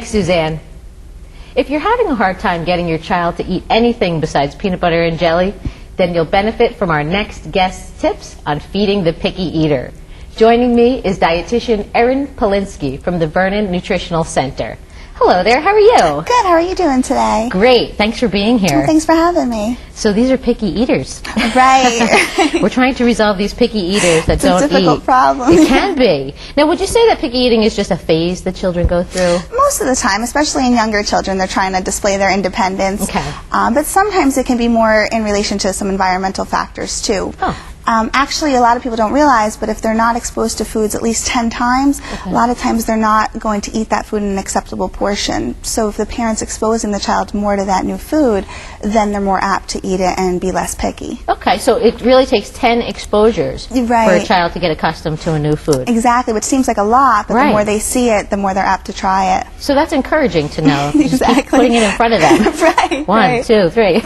Suzanne. If you're having a hard time getting your child to eat anything besides peanut butter and jelly, then you'll benefit from our next guest's tips on feeding the picky eater. Joining me is Dietitian Erin Palinski from the Vernon Nutritional Center. Hello there, how are you? Good, how are you doing today? Great, thanks for being here. Well, thanks for having me. So these are picky eaters. Right. We're trying to resolve these picky eaters that don't eat. It's a difficult problem. It can be. Now, would you say that picky eating is just a phase that children go through? Most of the time, especially in younger children, they're trying to display their independence. Okay. But sometimes it can be more in relation to some environmental factors too. Oh. Actually, a lot of people don't realize, but if they're not exposed to foods at least 10 times, a lot of times they're not going to eat that food in an acceptable portion. So if the parent's exposing the child more to that new food, then they're more apt to eat it and be less picky. Okay, so it really takes 10 exposures for a child to get accustomed to a new food. Exactly, which seems like a lot, but the more they see it, the more they're apt to try it. So that's encouraging to know. Exactly. Just keep putting it in front of them. Right. 1, 2, 3.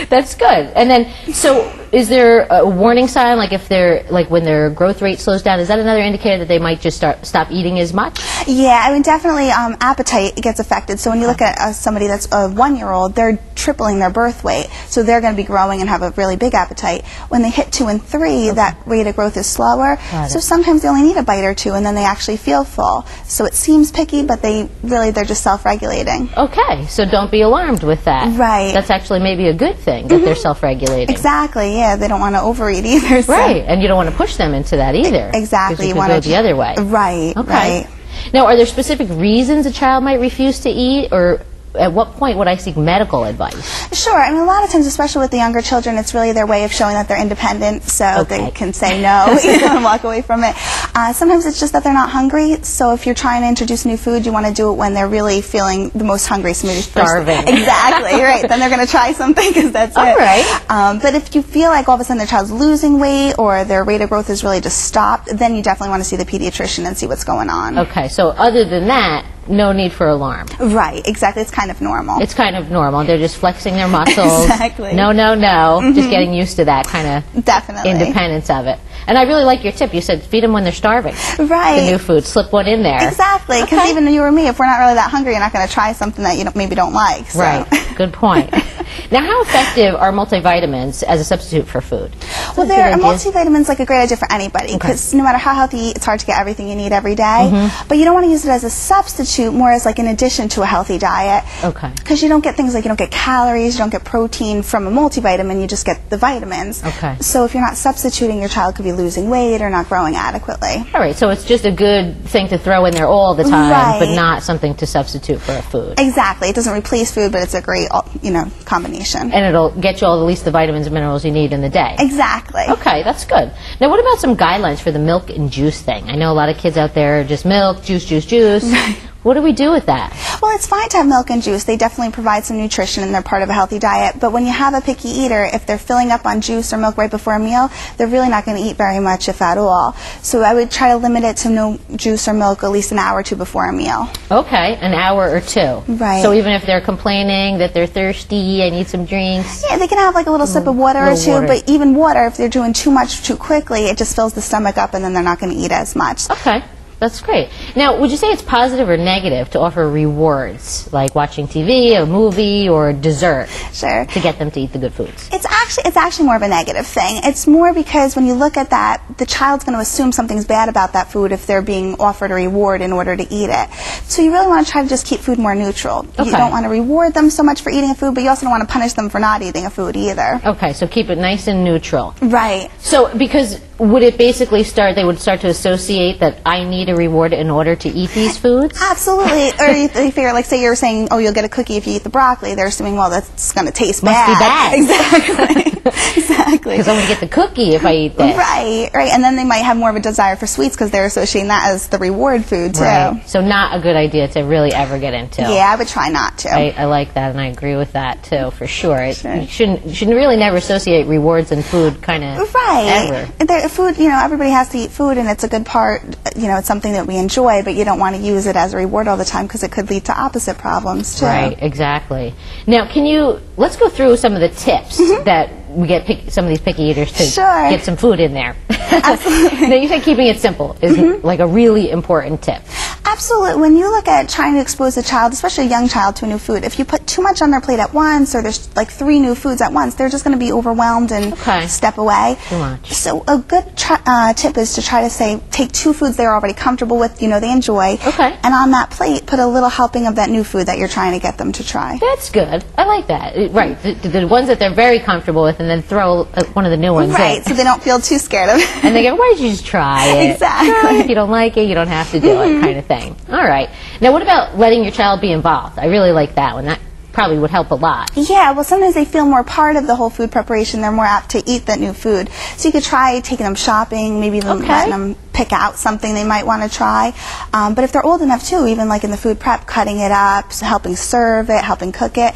That's good. And then, so is there a warning sign, like if they're, like when their growth rate slows down, is that another indicator that they might just stop eating as much? Yeah, I mean definitely appetite gets affected. So when you look at somebody that's a 1-year-old, they're tripling their birth weight, so they're going to be growing and have a really big appetite. When they hit 2 and 3, that rate of growth is slower. So sometimes they only need a bite or two, and then they actually feel full. So it seems picky, but they're just self-regulating. Okay, so don't be alarmed with that. Right. That's actually maybe a good thing that they're self-regulating. Exactly. Yeah, they don't want to overeat either. So. Right, and you don't want to push them into that either. Exactly. You want to go the other way. Right. Okay. Right. Now, are there specific reasons a child might refuse to eat, or at what point would I seek medical advice? Sure. I mean, a lot of times, especially with the younger children, it's really their way of showing that they're independent, so they can say no and walk away from it. Sometimes it's just that they're not hungry, so if you're trying to introduce new food, you want to do it when they're really feeling the most hungry. So maybe starving. Exactly, right. Then they're going to try something because that's it. All right. But if you feel like all of a sudden their child's losing weight or their rate of growth is really just stopped, then you definitely want to see the pediatrician and see what's going on. Okay, so other than that, no need for alarm. Right, exactly. It's kind of normal. It's kind of normal. They're just flexing their muscles. Exactly. No, no, no. Just getting used to that kind of independence of it. And I really like your tip. You said feed them when they're starving. Right. The new food. Slip one in there. Exactly. Because even you or me, if we're not really that hungry, you're not going to try something that you maybe don't like. So. Right. Good point. Now, how effective are multivitamins as a substitute for food? Well, a multivitamins like a great idea for anybody because no matter how healthy you eat, it's hard to get everything you need every day. But you don't want to use it as a substitute, more as like an addition to a healthy diet. Okay. Because you don't get things like you don't get calories, you don't get protein from a multivitamin, you just get the vitamins. Okay. So if you're not substituting, your child could be losing weight or not growing adequately. All right. So it's just a good thing to throw in there all the time, but not something to substitute for a food. Exactly. It doesn't replace food, but it's a great, combination. And it'll get you all at least the vitamins and minerals you need in the day. Exactly. Okay, that's good. Now, what about some guidelines for the milk and juice thing? I know a lot of kids out there are just milk, juice, juice, juice. What do we do with that? Well, it's fine to have milk and juice. They definitely provide some nutrition and they're part of a healthy diet. But when you have a picky eater, if they're filling up on juice or milk right before a meal, they're really not going to eat very much, if at all. So I would try to limit it to no juice or milk at least an hour or two before a meal. Okay, an hour or two. Right. So even if they're complaining that they're thirsty, I need some drinks. Yeah, they can have like a little sip of water or two, but even water, if they're doing too much too quickly, it just fills the stomach up and then they're not going to eat as much. Okay. That's great. Now, would you say it's positive or negative to offer rewards, like watching TV, a movie, or dessert, to get them to eat the good foods? It's actually more of a negative thing. It's more because when you look at that, the child's going to assume something's bad about that food if they're being offered a reward in order to eat it. So you really want to try to just keep food more neutral. You don't want to reward them so much for eating a food, but you also don't want to punish them for not eating a food either. Okay, so keep it nice and neutral. Right. So, because would it basically they would start to associate that I need a reward in order to eat these foods? Absolutely. Or you figure, like, say you're saying, oh, you'll get a cookie if you eat the broccoli. They're assuming, well, that's going to taste bad. Must be bad. Exactly. Exactly. Because I'm going to get the cookie if I eat this. Right, right. And then they might have more of a desire for sweets because they're associating that as the reward food, too. Right. So not a good idea to really ever get into. Yeah, I would try not to. I like that, and I agree with that, too, for sure. You shouldn't really never associate rewards and food kind of ever. Food, everybody has to eat food, and it's a good part, it's something that we enjoy, but you don't want to use it as a reward all the time because it could lead to opposite problems, too. Right, exactly. Now, let's go through some of the tips that we get some of these picky eaters to get some food in there. Absolutely. Now, you said keeping it simple is like a really important tip. Absolutely. When you look at trying to expose a child, especially a young child, to a new food, if you put too much on their plate at once, or there's like 3 new foods at once, they're just going to be overwhelmed and step away. Too much. So a good tip is to try to say, take 2 foods they're already comfortable with, they enjoy, and on that plate, put a little helping of that new food that you're trying to get them to try. That's good. I like that. Right. The ones that they're very comfortable with, and then throw one of the new ones in. Right, so they don't feel too scared of it. And they go, why don't you just try it? Exactly. Try it. If you don't like it, you don't have to do it, kind of thing. All right. Now, what about letting your child be involved? I really like that one. That probably would help a lot. Yeah, well, sometimes they feel more part of the whole food preparation. They're more apt to eat that new food. So you could try taking them shopping, maybe letting them pick out something they might want to try. But if they're old enough, too, even like in the food prep, cutting it up, helping serve it, helping cook it,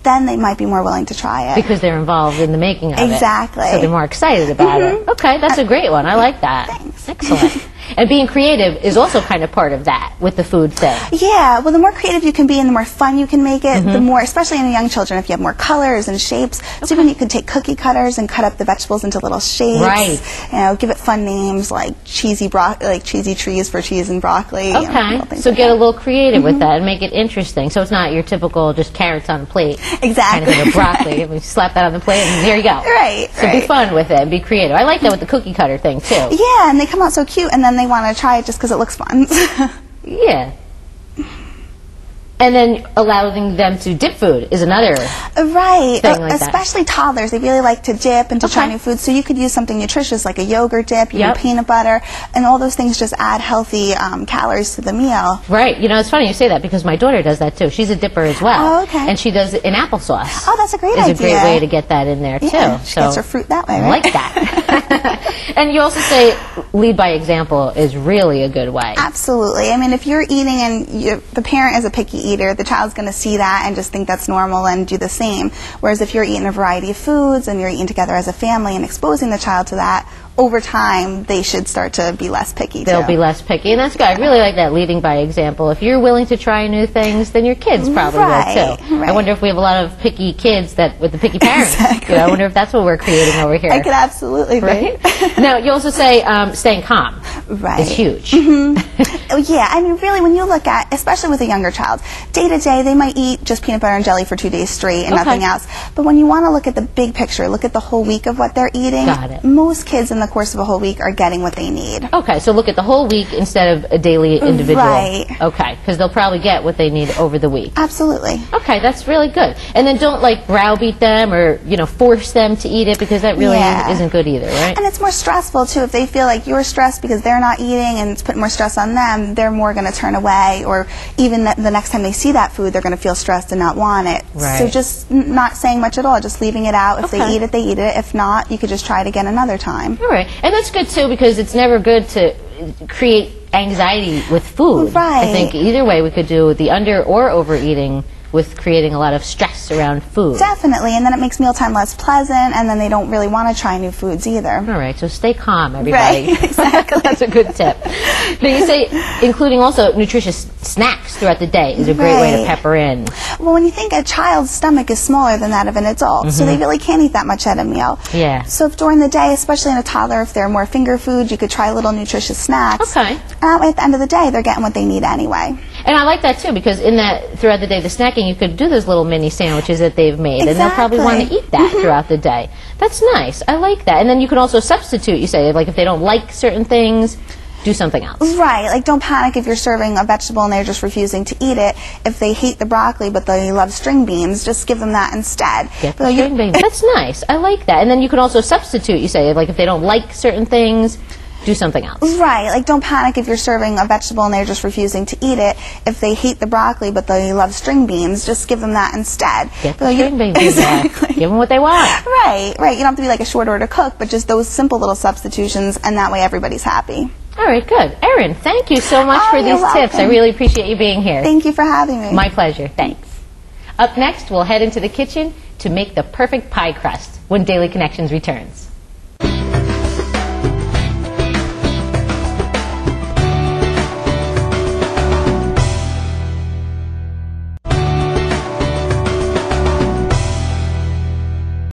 then they might be more willing to try it. Because they're involved in the making of it. Exactly. So they're more excited about it. Okay, that's a great one. I like that. Thanks. Excellent. And being creative is also kind of part of that with the food thing. Yeah, well, the more creative you can be and the more fun you can make it, the more, especially in young children, if you have more colors and shapes. So even you could take cookie cutters and cut up the vegetables into little shapes. Right. Give it fun names like cheesy trees for cheese and broccoli. Okay. So get a little creative with that and make it interesting. So it's not your typical just carrots on a plate. Exactly. Kind of broccoli. We slap that on the plate and there you go. Right. So be fun with it and be creative. I like that with the cookie cutter thing too. Yeah, and they come out so cute, and then they want to try it just because it looks fun. Yeah. And then allowing them to dip food is another thing like especially toddlers. They really like to dip and to try new foods. So you could use something nutritious like a yogurt dip, peanut butter, and all those things just add healthy calories to the meal. Right. It's funny you say that because my daughter does that too. She's a dipper as well. Oh, okay. And she does it in applesauce. Oh, that's a great idea. It's a great way to get that in there too. Yeah, she gets her fruit that way, right? I like that. And you also say lead by example is really a good way. Absolutely. I mean, if you're eating and the parent is a picky eater, the child's going to see that and just think that's normal and do the same. Whereas if you're eating a variety of foods and you're eating together as a family and exposing the child to that, over time they should start to be less picky. They'll be less picky, and that's good. I really like that, leading by example. If you're willing to try new things, then your kids probably will too. I wonder if we have a lot of picky kids with the picky parents. Exactly. I wonder if that's what we're creating over here. I could absolutely be. Now, you also say staying calm is huge. Yeah, I mean, really, when you look at, especially with a younger child, day to day, they might eat just peanut butter and jelly for 2 days straight and nothing else. But when you want to look at the big picture, look at the whole week of what they're eating, most kids in the course of a whole week are getting what they need. Okay, so look at the whole week instead of a daily individual. Right. Okay, because they'll probably get what they need over the week. Absolutely. Okay, that's really good. And then don't browbeat them or force them to eat it, because that really isn't good either, right? And it's more stressful too if they feel like you're stressed because they're not eating and it's putting more stress on them. They're more going to turn away, or even the next time they see that food, they're going to feel stressed and not want it. Right. So just not saying much at all, just leaving it out. If they eat it, they eat it. If not, you could just try it again another time. All right. And that's good too, because it's never good to create anxiety with food. Right. I think either way we could do the under or overeating with creating a lot of stress around food. Definitely, and then it makes mealtime less pleasant, and then they don't really want to try new foods either. All right, so stay calm, everybody. Right, exactly. That's a good tip. But you say including also nutritious snacks throughout the day is a great way to pepper in. Well, when you think a child's stomach is smaller than that of an adult, so they really can't eat that much at a meal. Yeah. So if during the day, especially in a toddler, if they're more finger foods, you could try little nutritious snacks. Okay. At the end of the day, they're getting what they need anyway. And I like that too, because in that throughout the day, the snacking, you could do those little mini sandwiches that they've made, and they'll probably want to eat that throughout the day. That's nice. I like that. And then you can also substitute, you say, like if they don't like certain things, do something else. Right. Like don't panic if you're serving a vegetable and they're just refusing to eat it. If they hate the broccoli but they love string beans, just give them that instead. Get the string beans. That's nice. I like that. And then you can also substitute, you say, like if they don't like certain things, do something else. Right. Like don't panic if you're serving a vegetable and they're just refusing to eat it. If they hate the broccoli but they love string beans, just give them that instead. Get the string beans. Exactly. Give them what they want. Right. Right. You don't have to be like a short order cook, but just those simple little substitutions, and that way everybody's happy. All right, good. Erin, thank you so much for these tips. I really appreciate you being here. Thank you for having me. My pleasure. Thanks. Up next, we'll head into the kitchen to make the perfect pie crust when Daily Connections returns.